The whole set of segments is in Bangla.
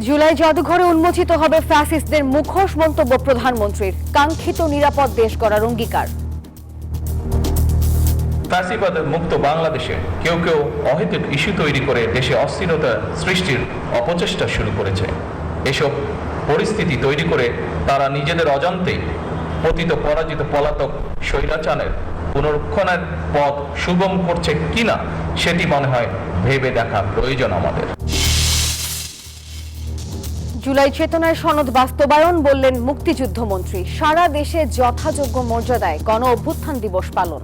জুলাই জাদুঘরে উন্মোচিত হবে ফ্যাসিস্টদের মুখোশ, মন্তব্য প্রধানমন্ত্রীর। কাঙ্ক্ষিত নিরাপদ দেশ গড়ার অঙ্গীকার। ফ্যাসিবাদ মুক্ত বাংলাদেশে কেউ কেউ অহেতুক ইস্যু তৈরি করে দেশে অস্থিরতা সৃষ্টির অপচেষ্টা শুরু করেছে। এসব পরিস্থিতি তৈরি করে তারা নিজেদের অজান্তেই পতিত পরাজিত পলাতক স্বৈরাচারের পুনরুত্থানের পথ সুগম করছে কিনা সেটি মনে হয় ভেবে দেখা প্রয়োজন আমাদের। জুলাই চেতনার সনদ বাস্তবায়ন, বললেন মুক্তিযুদ্ধ মন্ত্রী। সারা দেশে যথাযোগ্য মর্যাদায় গণ অভ্যুত্থান দিবস পালন।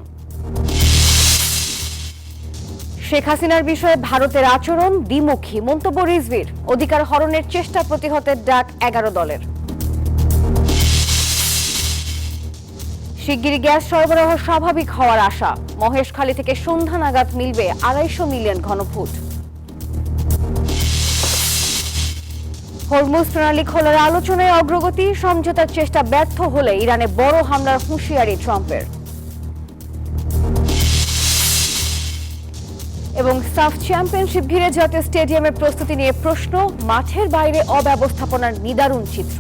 শেখ হাসিনার বিষয়ে ভারতের আচরণ দ্বিমুখী, মন্তব্য রিজভীর। অধিকার হরণের চেষ্টা প্রতিহতের ডাক 11 দলের। শিগগিরই গ্যাস সরবরাহ স্বাভাবিক হওয়ার আশা। মহেশখালী থেকে সন্ধ্যা নাগাদ মিলবে 250 মিলিয়ন ঘনফুট। হরমুজ প্রণালী খোলার আলোচনায় অগ্রগতি, সমঝোতার চেষ্টা ব্যর্থ হলে ইরানে বড় হামলার হুঁশিয়ারি ট্রাম্পের। এবং সাফ চ্যাম্পিয়নশিপ ঘিরে জাতীয় স্টেডিয়ামের প্রস্তুতি নিয়ে প্রশ্ন, মাঠের বাইরে অব্যবস্থাপনার নিদারুণ চিত্র।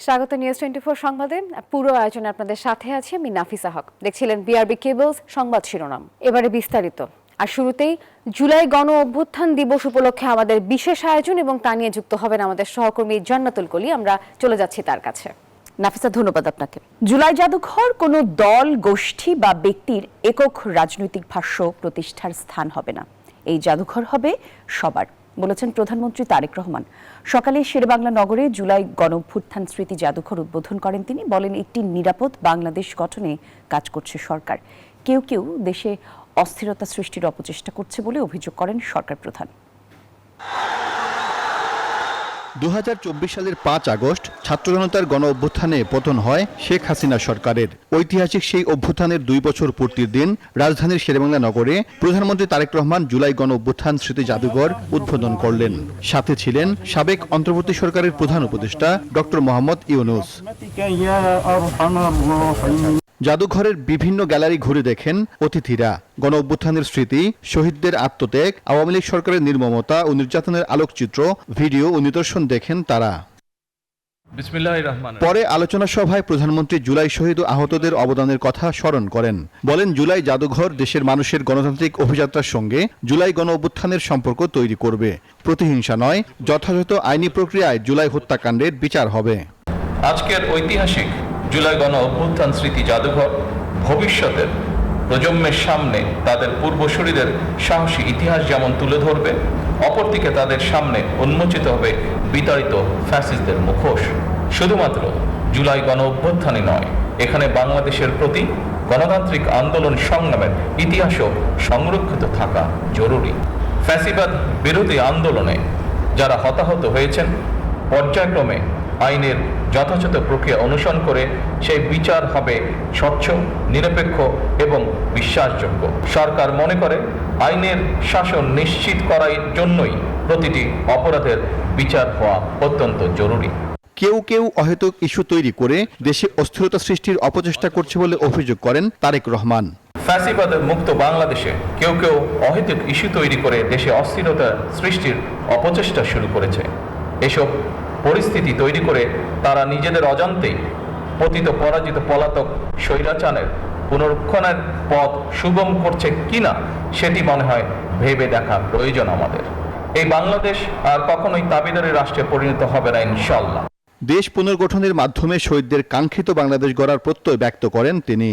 স্বাগত নিউজ 24 সংবাদে। পুরো আয়োজনে আপনাদের সাথে আছি আমি নাফিসা হক। দেখছিলেন বিআরবি কেবলস সংবাদ শিরোনাম, এবারে বিস্তারিত। আর শুরুতেই জুলাই গণ অভ্যুত্থান দিবস উপলক্ষে আমাদের বিশেষ আয়োজন, এবং তা নিয়ে যুক্ত হবেন আমাদের সহকর্মী জান্নাতুল কলি। আমরা চলে যাচ্ছি তার কাছে। নাফিসা, ধন্যবাদ আপনাকে। জুলাই জাদুঘর কোনো দল, গোষ্ঠী বা ব্যক্তির একক রাজনৈতিক ভাষ্য প্রতিষ্ঠার স্থান হবে না। এই জাদুঘর হবে সবার, বলেছেন প্রধানমন্ত্রী তারেক রহমান। সকালে শেরেবাংলা নগরে জুলাই গণঅভ্যুত্থান স্মৃতি জাদুঘর উদ্বোধন করেন তিনি। বলেন, একটি নিরাপদ বাংলাদেশ গঠনে কাজ করছে সরকার। কেউ কেউ দেশে অস্থিরতা সৃষ্টির অপচেষ্টা করছে বলে অভিযোগ করেন সরকার প্রধান। 2024 সালের 5 আগস্ট ছাত্র জনতার গণ অভ্যুত্থানে পতন হয় শেখ হাসিনা সরকারের। ঐতিহাসিক সেই অভ্যুত্থানের 2 বছর পূর্তির দিন রাজধানীর শেরেবাংলা নগরে প্রধানমন্ত্রী তারেক রহমান জুলাই গণ অভ্যুত্থান স্মৃতি জাদুঘর উদ্বোধন করলেন। সাথে ছিলেন সাবেক অন্তর্বর্তী সরকারের প্রধান উপদেষ্টা ডক্টর মোহাম্মদ ইউনূস। জাদুঘরের বিভিন্ন গ্যালারি ঘুরে দেখেন অতিথিরা। গণ অভ্যুত্থানের স্মৃতি, শহীদদের আত্মত্যাগ, আওয়ামী লীগ সরকারের নির্মমতা ও নির্যাতনের আলোকচিত্র, ভিডিও ও নিদর্শন দেখেন তারা। পরে আলোচনা সভায় প্রধানমন্ত্রী জুলাই শহীদ ও আহতদের অবদানের কথা স্মরণ করেন। বলেন, জুলাই জাদুঘর দেশের মানুষের গণতান্ত্রিক অভিযাত্রার সঙ্গে জুলাই গণ অভ্যুত্থানের সম্পর্ক তৈরি করবে। প্রতিহিংসা নয়, যথাযথ আইনি প্রক্রিয়ায় জুলাই হত্যাকাণ্ডের বিচার হবে। আজকের ঐতিহাসিক জুলাই গণ অভ্যুত্থান স্মৃতি জাদুঘর ভবিষ্যতের প্রজন্মের সামনে তাদের পূর্বসূরীদের সাহসী ইতিহাস যেমন তুলে ধরবে, অপরদিকে তাদের সামনে উন্মোচিত হবে বিতাড়িত ফ্যাসিস্টদের মুখোশ। শুধুমাত্র জুলাই গণ অভ্যুত্থানই নয়, এখানে বাংলাদেশের প্রতি গণতান্ত্রিক আন্দোলন সংগ্রামের ইতিহাসও সংরক্ষিত থাকা জরুরি। ফ্যাসিবাদ বিরোধী আন্দোলনে যারা হতাহত হয়েছেন, পর্যায়ক্রমে আইনের যথাযথ প্রক্রিয়া অনুসরণ করে সেই বিচার হবে স্বচ্ছ, নিরপেক্ষ এবং বিশ্বাসযোগ্য। সরকার মনে করে আইনের শাসন নিশ্চিত করার জন্যই প্রতিটি অপরাধের বিচার হওয়া অত্যন্ত জরুরি। কেউ কেউ অহেতুক ইস্যু তৈরি করে দেশে অস্থিরতা সৃষ্টির অপচেষ্টা করছে বলে অভিযোগ করেন তারেক রহমান। ফ্যাসিবাদ মুক্ত বাংলাদেশে কেউ কেউ অহেতুক ইস্যু তৈরি করে দেশে অস্থিরতা সৃষ্টির অপচেষ্টা শুরু করেছে। এসব পরিস্থিতি তৈরি করে তারা নিজেদের অজান্তেই পতিত পরাজিত পলাতক স্বৈরাচারের পুনরুত্থানের পথ সুগম করছে কিনা সেটি মনে হয় ভেবে দেখা প্রয়োজন আমাদের। এই বাংলাদেশ আর কখনোই তাবেদারি রাষ্ট্রে পরিণত হবে না ইনশাআল্লাহ। দেশ পুনর্গঠনের মাধ্যমে শহীদদের কাঙ্ক্ষিত বাংলাদেশ গড়ার প্রত্যয় ব্যক্ত করেন তিনি।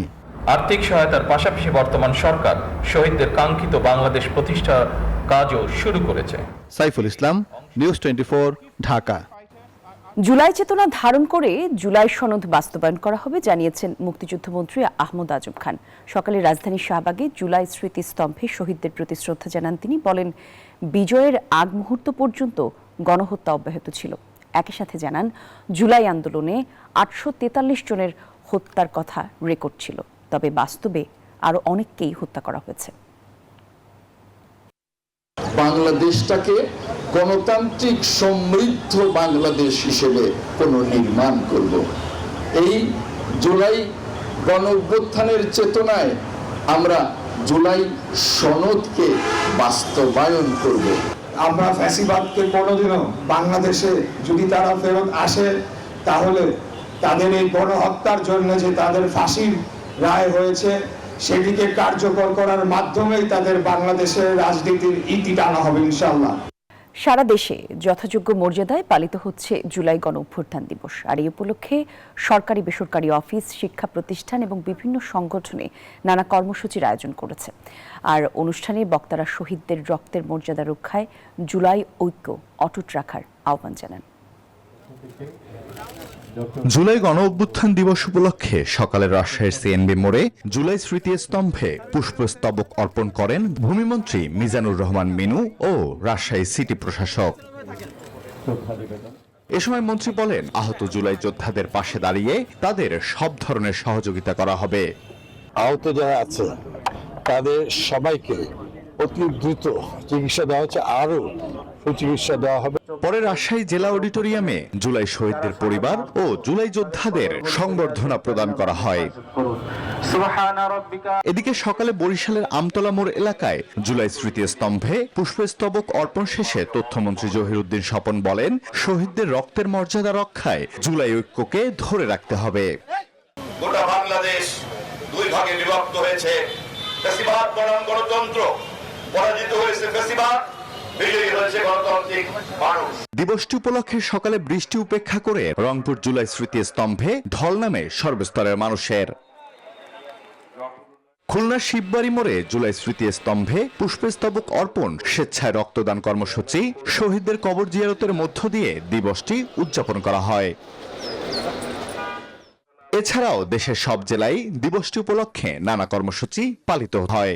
আর্থিক সহায়তার পাশাপাশি বর্তমান সরকার শহীদদের কাঙ্ক্ষিত বাংলাদেশ প্রতিষ্ঠার কাজও শুরু করেছে। সাইফুল ইসলাম, নিউজ 24, ঢাকা। জুলাই চেতনা ধারণ করে জুলাই সনদ বাস্তবায়ন করা হবে জানিয়েছেন মুক্তিযুদ্ধমন্ত্রী আহমদ আজম খান। সকালে রাজধানীর শাহবাগে জুলাই স্মৃতিস্তম্ভে শহীদদের প্রতি শ্রদ্ধা জানান তিনি। বলেন, বিজয়ের আগ মুহূর্ত পর্যন্ত গণহত্যা অব্যাহত ছিল। একই সাথে জানান, জুলাই আন্দোলনে 843 জনের হত্যার কথা রেকর্ড ছিল, তবে বাস্তবে আরো অনেককেই হত্যা করা হয়েছে। বাংলাদেশটাকে গণতান্ত্রিক সমৃদ্ধ বাংলাদেশ হিসেবে পুনর্নির্মাণ করব। এই জুলাই গণ অভ্যুত্থানের চেতনায় আমরা জুলাই সনদকে বাস্তবায়ন করব। আমরা ফ্যাসিবাদকে কোনোদিনও বাংলাদেশে যদি তারা ফেরত আসে তাহলে তাদের এই গণহত্যার জন্য যে তাদের ফাঁসির রায় হয়েছে সেটিকে কার্যকর করার মাধ্যমেই তাদের বাংলাদেশের রাজনীতির ইতি টানা হবে ইনশাআল্লাহ। সারা দেশে যথাযোগ্য মর্যাদায় পালিত হচ্ছে জুলাই গণ অভ্যুত্থান দিবস। আর এই উপলক্ষে সরকারি বেসরকারি অফিস, শিক্ষা প্রতিষ্ঠান এবং বিভিন্ন সংগঠনে নানা কর্মসূচির আয়োজন করেছে। আর অনুষ্ঠানে বক্তারা শহীদদের রক্তের মর্যাদা রক্ষায় জুলাই ঐক্য অটুট রাখার আহ্বান জানান। জুলাই গণ অভ্যুত্থান দিবস উপলক্ষে সকালে রাজশাহীর সিএনবি মোড়ে জুলাই স্মৃতিস্তম্ভে পুষ্পস্তবক অর্পণ করেন ভূমিমন্ত্রী মিজানুর রহমান মিনু ও রাজশাহী সিটি প্রশাসক। এ সময় মন্ত্রী বলেন, আহত জুলাই যোদ্ধাদের পাশে দাঁড়িয়ে তাদের সব ধরনের সহযোগিতা করা হবে। আহত যারা আছে তাদের সবাইকে অতি দ্রুত চিকিৎসা দেওয়া হচ্ছে, আরো সুচিকিৎসা দেওয়া হবে। পরে রাজশাহী জেলা অডিটোরিয়ামে জুলাই শহীদদের পরিবার ও জুলাই যোদ্ধাদের সংবর্ধনা প্রদান করা হয়। এদিকে সকালে বরিশালের আমতলা মোড় এলাকায় জুলাই স্মৃতিস্তম্ভে পুষ্পস্তবক অর্পণ শেষে তথ্যমন্ত্রী জহিরুদ্দিন স্বপন বলেন, শহীদদের রক্তের মর্যাদা রক্ষায় জুলাই ঐক্যকে ধরে রাখতে হবে। গোটা বাংলাদেশ দুই ভাগে বিভক্ত হয়েছে। ফ্যাসিবাদ বনাম গণতন্ত্র, পরাজিত হয়েছে ফ্যাসিবাদ, বিজয়ী হয়েছে গণতান্ত্রিক মানুষ। দিবসটি উপলক্ষে সকালে বৃষ্টি উপেক্ষা করে রংপুর জুলাই স্মৃতিস্তম্ভে ঢল নামে সর্বস্তরের মানুষের। খুলনার শিববাড়ি মোড়ে জুলাই স্মৃতিস্তম্ভে পুষ্পস্তবক অর্পণ, স্বেচ্ছায় রক্তদান কর্মসূচি, শহীদদের কবর জিয়ারতের মধ্য দিয়ে দিবসটি উদযাপন করা হয়। এছাড়াও দেশের সব জেলায় দিবসটি উপলক্ষে নানা কর্মসূচি পালিত হয়।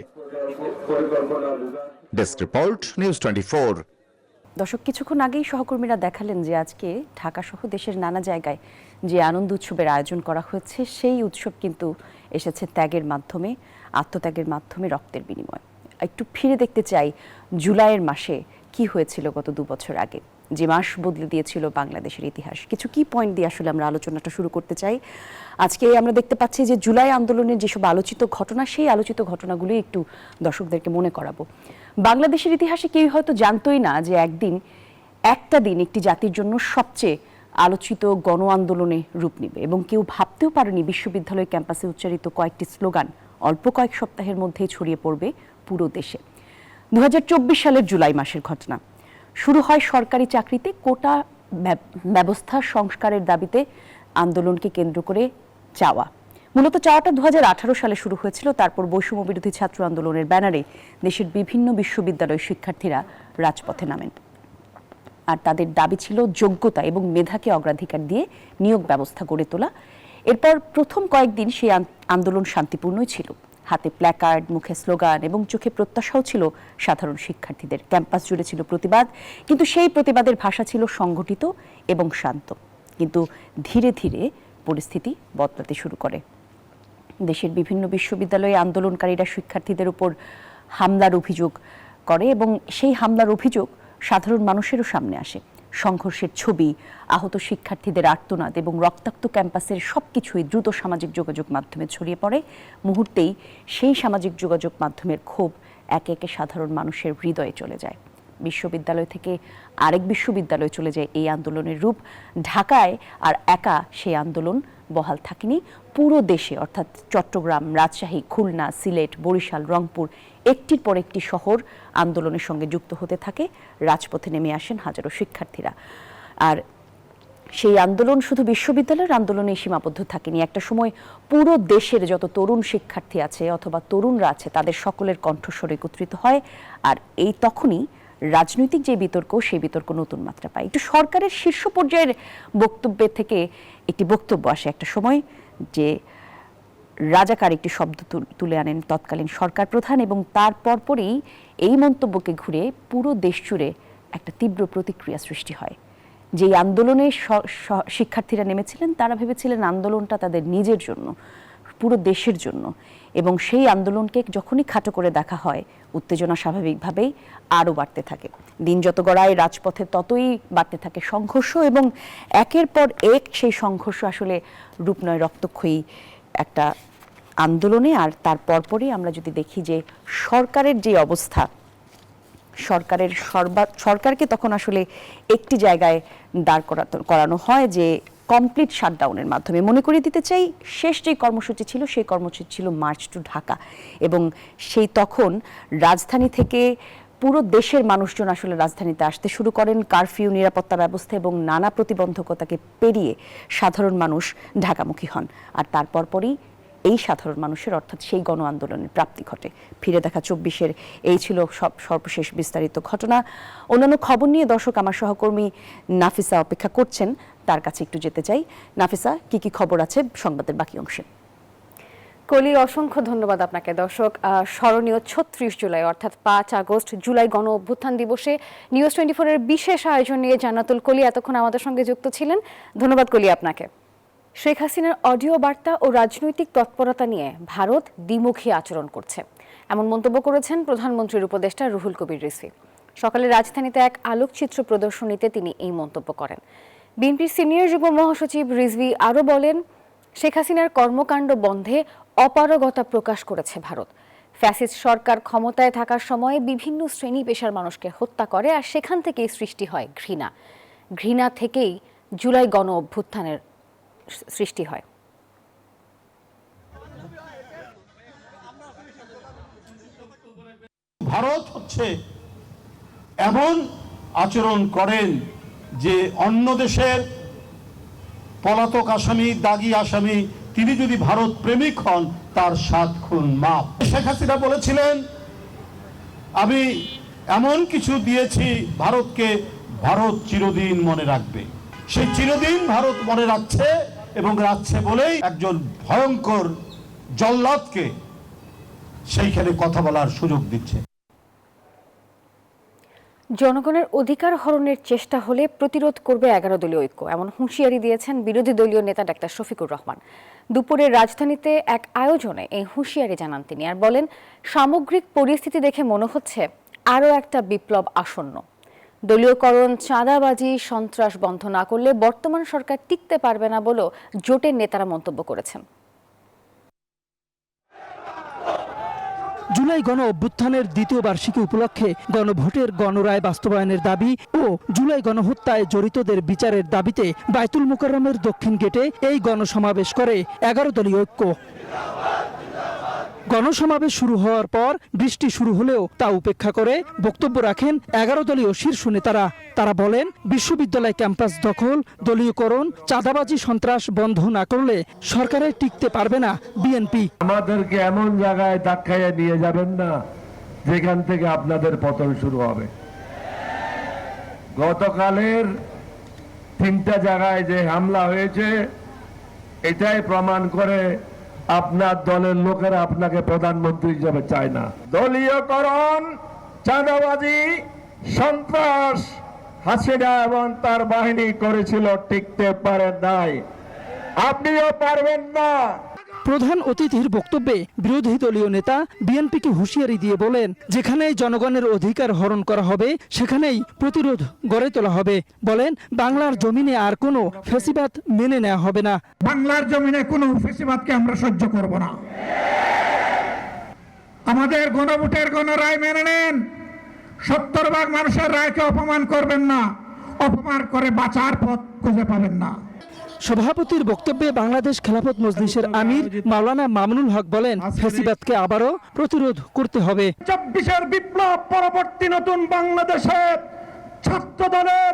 Desk report, news 24। দর্শক, কিছুক্ষণ আগেই সহকর্মীরা দেখালেন যে আজকে ঢাকা সহ দেশের নানা জায়গায় যে আনন্দ উৎসবের আয়োজন করা হয়েছে, সেই উৎসব কিন্তু এসেছে ত্যাগের মাধ্যমে, আত্মত্যাগের মাধ্যমে, রক্তের বিনিময়। একটু ফিরে দেখতে চাই জুলাইয়ের মাসে কি হয়েছিল গত 2 বছর আগে, যে মাস বদলে দিয়েছিল বাংলাদেশের ইতিহাস। কিছু কি পয়েন্ট দিয়ে আসলে আমরা আলোচনাটা শুরু করতে চাই। আজকে আমরা দেখতে পাচ্ছি যে জুলাই আন্দোলনের যেসব আলোচিত ঘটনা, সেই আলোচিত ঘটনাগুলি একটু দর্শকদেরকে মনে করাবো। বাংলাদেশের ইতিহাসে কেউ হয়তো জানতোই না যে একটা দিন একটি জাতির জন্য সবচেয়ে আলোচিত গণ আন্দোলনে রূপ নেবে, এবং কেউ ভাবতেও পারেনি বিশ্ববিদ্যালয় ক্যাম্পাসে উচ্চারিত কয়েকটি স্লোগান অল্প কয়েক সপ্তাহের মধ্যেই ছড়িয়ে পড়বে পুরো দেশে। 2024 সালের জুলাই মাসের ঘটনা। শুরু হয় সরকারি চাকরিতে কোটা ব্যবস্থা সংস্কারের দাবিতে আন্দোলনকে কেন্দ্র করে চাওয়া। মূলত চাওয়াটা 2018 সালে শুরু হয়েছিল। তারপর বৈষম্য বিরোধী ছাত্র আন্দোলনের ব্যানারে দেশের বিভিন্ন বিশ্ববিদ্যালয়ের শিক্ষার্থীরা রাজপথে নামেন। আর তাদের দাবি ছিল যোগ্যতা এবং মেধাকে অগ্রাধিকার দিয়ে নিয়োগ ব্যবস্থা গড়ে তোলা। এরপর প্রথম কয়েকদিন সেই আন্দোলন শান্তিপূর্ণই ছিল। হাতে প্ল্যাকার্ড, মুখে স্লোগান এবং চোখে প্রত্যাশাও ছিল সাধারণ শিক্ষার্থীদের। ক্যাম্পাস জুড়ে ছিল প্রতিবাদ, কিন্তু সেই প্রতিবাদের ভাষা ছিল সংগঠিত এবং শান্ত। কিন্তু ধীরে ধীরে পরিস্থিতি বদলাতে শুরু করে। দেশের বিভিন্ন বিশ্ববিদ্যালয়ে আন্দোলনকারীরা শিক্ষার্থীদের উপর হামলার অভিযোগ করে, এবং সেই হামলার অভিযোগ সাধারণ মানুষেরও সামনে আসে। সংঘর্ষের ছবি, আহত শিক্ষার্থীদের আর্তনাদ এবং রক্তাক্ত ক্যাম্পাসের সবকিছুই দ্রুত সামাজিক যোগাযোগ মাধ্যমে ছড়িয়ে পড়ে। মুহূর্তেই সেই সামাজিক যোগাযোগ মাধ্যমের ক্ষোভ একে একে সাধারণ মানুষের হৃদয়ে চলে যায়। বিশ্ববিদ্যালয় থেকে আরেক বিশ্ববিদ্যালয়ে চলে যায় এই আন্দোলনের রূপ। ঢাকায় আর একা সেই আন্দোলন বহাল থাকেনি, পুরো দেশে অর্থাৎ চট্টগ্রাম, রাজশাহী, খুলনা, সিলেট, বরিশাল, রংপুর একটির পর একটি শহর আন্দোলনের সঙ্গে যুক্ত হতে থাকে। রাজপথে নেমে আসেন হাজারো শিক্ষার্থীরা। আর সেই আন্দোলন শুধু বিশ্ববিদ্যালয়ের আন্দোলনে সীমাবদ্ধ থাকেনি। একটা সময় পুরো দেশের যত তরুণ শিক্ষার্থী আছে অথবা তরুণরা আছে তাদের সকলের কণ্ঠস্বর একত্রিত হয়। আর এই তখনই রাজনৈতিক যে বিতর্ক, সেই বিতর্ক নতুন মাত্রা পায়। একটু সরকারের শীর্ষ পর্যায়ের বক্তব্যের থেকে একটি বক্তব্য আসে একটা সময়, যে রাজাকার একটি শব্দ তুলে আনেন তৎকালীন সরকার প্রধান, এবং তার পরপরই এই মন্তব্যকে ঘুরে পুরো দেশ জুড়ে একটা তীব্র প্রতিক্রিয়া সৃষ্টি হয়। যেই আন্দোলনে শিক্ষার্থীরা নেমেছিলেন, তারা ভেবেছিলেন আন্দোলনটা তাদের নিজের জন্য, পুরো দেশের জন্য, এবং সেই আন্দোলনকে যখনই খাটো করে দেখা হয়, উত্তেজনা স্বাভাবিকভাবেই আরও বাড়তে থাকে। দিন যত গড়ায় রাজপথে ততই বাড়তে থাকে সংঘর্ষ, এবং একের পর এক সেই সংঘর্ষ আসলে রূপ নয় রক্তক্ষয়ী একটা আন্দোলনে। আর তার পরপরই আমরা যদি দেখি যে সরকারের যে অবস্থা, সরকারকে তখন আসলে একটি জায়গায় দাঁড় করানো হয় যে কমপ্লিট শাটডাউনের মাধ্যমে। মনে করিয়ে দিতে চাই, শেষ যে কর্মসূচি ছিল সেই কর্মসূচি ছিল মার্চ টু ঢাকা, এবং সেই তখন রাজধানী থেকে পুরো দেশের মানুষজন আসলে রাজধানীতে আসতে শুরু করেন। কারফিউ, নিরাপত্তা ব্যবস্থা এবং নানা প্রতিবন্ধকতাকে পেরিয়ে সাধারণ মানুষ ঢাকামুখী হন। আর তারপর পরই এই সাধারণ মানুষের, অর্থাৎ সেই গণ আন্দোলনের প্রাপ্তি ঘটে। ফিরে দেখা 24-এর এই ছিল সর্বশেষ বিস্তারিত ঘটনা। অন্যান্য খবর নিয়ে দর্শক আমার সহকর্মী নাফিসা অপেক্ষা করছেন, তার কাছে একটু যেতে চাই। নাফিসা, কি খবর আছে সংবাদের বাকি অংশে? কলি, অসংখ্য ধন্যবাদ আপনাকে। দর্শক, স্মরণীয় 36 জুলাই অর্থাৎ 5 আগস্ট জুলাই গণ অভ্যুত্থান দিবসে নিউজ 24 এর বিশেষ আয়োজন নিয়ে জান্নাতুল কলি এতক্ষণ আমাদের সঙ্গে যুক্ত ছিলেন। ধন্যবাদ কলি আপনাকে। শেখ হাসিনার অডিও বার্তা ও রাজনৈতিক তৎপরতা নিয়ে ভারত দ্বিমুখী আচরণ করছে, এমন মন্তব্য করেছেন প্রধানমন্ত্রীর উপদেষ্টা রুহুল কবির রিজভী। সকালে রাজধানীতে এক আলোকচিত্র প্রদর্শনীতে তিনি এই মন্তব্য করেন। বিএনপির সিনিয়র যুগ্ম মহাসচিব রিজভী আরও বলেন, শেখ হাসিনার কর্মকাণ্ড বন্ধে অপারগতা প্রকাশ করেছে ভারত। ফ্যাসিস্ট সরকার ক্ষমতায় থাকার সময় বিভিন্ন শ্রেণী পেশার মানুষকে হত্যা করে, আর সেখান থেকেই সৃষ্টি হয় ঘৃণা থেকেই জুলাই গণ অভ্যুত্থানের সৃষ্টি হয়। ভারত হচ্ছে এমন আচরণ করেন যে অন্য দেশের পলাতক আসামি, দাগী আসামি, তিনি যদি ভারত প্রেমিক হন তার 7 খুন মাপ। শেখ হাসিনা বলেছিলেন, আমি এমন কিছু দিয়েছি ভারতকে, ভারত চিরদিন মনে রাখবে। সেই চিরদিন ভারত মনে রাখছে, এবং রাখছে বলেই একজন ভয়ঙ্কর জল্লাদকে সেইখানে কথা বলার সুযোগ দিচ্ছে। জনগণের অধিকার হরণের চেষ্টা হলে প্রতিরোধ করবে 11 দলীয় ঐক্য, এমন হুঁশিয়ারি দিয়েছেন বিরোধী দলীয় নেতা ডাক্তার শফিকুর রহমান। দুপুরে রাজধানীতে এক আয়োজনে এই হুঁশিয়ারি জানান তিনি, আর বলেন, সামগ্রিক পরিস্থিতি দেখে মনে হচ্ছে আরও একটা বিপ্লব আসন্ন। দলীয়করণ, চাঁদাবাজি, সন্ত্রাস বন্ধ না করলে বর্তমান সরকার টিকতে পারবে না বলেও জোটের নেতারা মন্তব্য করেছেন। জুলাই গণ অভ্যুত্থানের দ্বিতীয় বার্ষিকী উপলক্ষে গণভোটের গণরায় বাস্তবায়নের দাবি ও জুলাই গণহত্যায় জড়িতদের বিচারের দাবিতে বায়তুল মোকাররমের দক্ষিণ গেটে এই গণসমাবেশ করে 11 দলীয় ঐক্য। গণসমাবেশ শুরু হওয়ার পর বৃষ্টি শুরু হলেও তা উপেক্ষা করে বক্তব্য রাখেন 11 দলীয় শীর্ষ নেতারা। তারা বলেন, বিশ্ববিদ্যালয় ক্যাম্পাস দখল, দলীয়করণ, চাঁদাবাজি, সন্ত্রাস বন্ধ না করলে সরকারে টিকতে পারবে না বিএনপি। আমাদেরকে এমন জায়গায় ধাক্কাইয়া নিয়ে যাবেন না যেখান থেকে আপনাদের পতন শুরু হবে। গতকালের 3টা জায়গায় যে হামলা হয়েছে, এটাই প্রমাণ করে আপনার দলের লোকেরা আপনাকে প্রধানমন্ত্রী হিসেবে চায় না। দলীয়করণ, চাঁদাবাজি, সন্ত্রাস হাসিনা এবং তার বাহিনী করেছিল, টিকতে পারে নাই, আপনিও পারবেন না। প্রধান অতিথির বক্তব্যে বিরোধী দলীয় নেতা বিএনপিকে হুঁশিয়ারি দিয়ে বলেন, যেখানেই জনগণের অধিকার হরণ করা হবে সেখানেই প্রতিরোধ গড়ে তোলা হবে। বলেন, বাংলার জমিনে আর কোনো ফ্যাসিবাদ মেনে নেওয়া হবে না। বাংলার জমিনে কোনো ফ্যাসিবাদকে আমরা সহ্য করব না। আমাদের গণভোটের গণরায় মেনে নেন। 70% মানুষের রায়কে অপমান করবেন না, অপমান করে বাঁচার পথ খুঁজে পাবেন না। সভাপতির বক্তব্যে বাংলাদেশ খেলাফত মজলিসের আমির মাওলানা মামুনুল হক বলেন, ফ্যাসিবাদকে আবারও প্রতিরোধ করতে হবে। 24-এর বিপ্লব পরবর্তী নতুন বাংলাদেশে ছাত্র দলের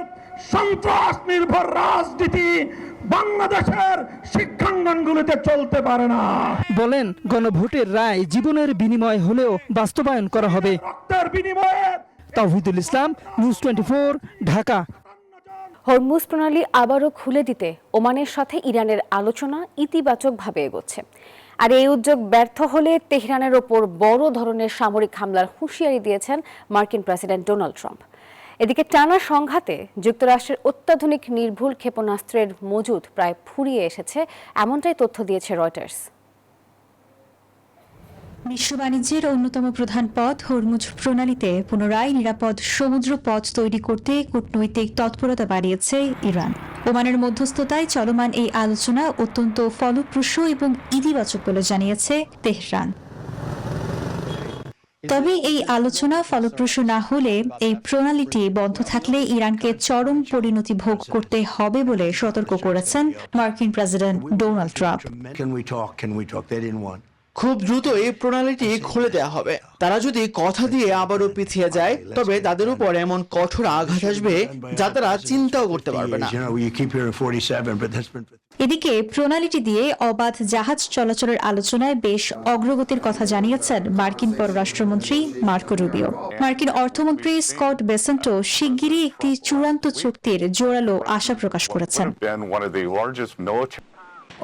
সন্ত্রাস নির্ভর রাজনীতি বাংলাদেশের শিক্ষাঙ্গনগুলিতে চলতে পারে না। বলেন, গণভোটের রায় জীবনের বিনিময় হলেও বাস্তবায়ন করা হবে। রক্তের বিনিময়ে। তাওহিদুল ইসলাম, নিউজ 24, ঢাকা। হরমুজ প্রণালী আবারও খুলে দিতে ওমানের সাথে ইরানের আলোচনা ইতিবাচকভাবে এগোচ্ছে, আর এই উদ্যোগ ব্যর্থ হলে তেহরানের ওপর বড় ধরনের সামরিক হামলার হুঁশিয়ারি দিয়েছেন মার্কিন প্রেসিডেন্ট ডোনাল্ড ট্রাম্প। এদিকে টানা সংঘাতে যুক্তরাষ্ট্রের অত্যাধুনিক নির্ভুল ক্ষেপণাস্ত্রের মজুদ প্রায় ফুরিয়ে এসেছে, এমনটাই তথ্য দিয়েছে রয়টার্স। বিশ্ব বাণিজ্যের অন্যতম প্রধান পথ হরমুজ প্রণালীতে পুনরায় নিরাপদ সমুদ্র পথ তৈরি করতে কূটনৈতিক তৎপরতা বাড়িয়েছে ইরান। ওমানের মধ্যস্থতায় চলমান এই আলোচনা অত্যন্ত ফলপ্রসূ এবং ইতিবাচক বলে জানিয়েছে তেহরান। তবে এই আলোচনা ফলপ্রসূ না হলে এই প্রণালীটি বন্ধ থাকলে ইরানকে চরম পরিণতি ভোগ করতে হবে বলে সতর্ক করেছেন মার্কিন প্রেসিডেন্ট ডোনাল্ড ট্রাম্প। খুব দ্রুত এই প্রণালীটি খুলে দেওয়া হবে। তারা যদি কথা দিয়ে আবারও পিছিয়ে যায় তবে তাদের উপর এমন কঠোর আঘাত আসবে যা তারা চিন্তাও করতে পারবে না। এদিকে প্রণালীটি দিয়ে অবাধ জাহাজ চলাচলের আলোচনায় বেশ অগ্রগতির কথা জানিয়েছেন মার্কিন পররাষ্ট্রমন্ত্রী মার্কো রুবিও। মার্কিন অর্থমন্ত্রী স্কট বেসেন্টও শিগগিরই একটি চূড়ান্ত চুক্তির জোরালো আশা প্রকাশ করেছেন।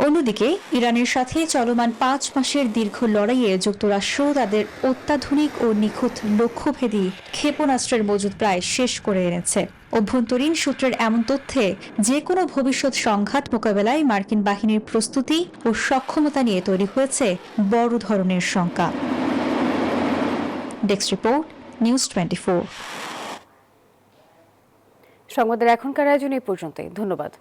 অন্যদিকে ইরানের সাথে চলমান 5 মাসের দীর্ঘ লড়াইয়ে যুক্তরাষ্ট্র তাদের অত্যাধুনিক ও নিখুঁত লক্ষ্যভেদী ক্ষেপণাস্ত্রের মজুদ প্রায় শেষ করে এনেছে। অভ্যন্তরীণ সূত্রের এমন তথ্যে যে কোনো ভবিষ্যৎ সংঘাত মোকাবেলায় মার্কিন বাহিনীর প্রস্তুতি ও সক্ষমতা নিয়ে তৈরি হয়েছে বড় ধরনের শঙ্কা। Desk report, news 24। সংবাদের এখনকার আয়োজন এই পর্যন্তই। ধন্যবাদ।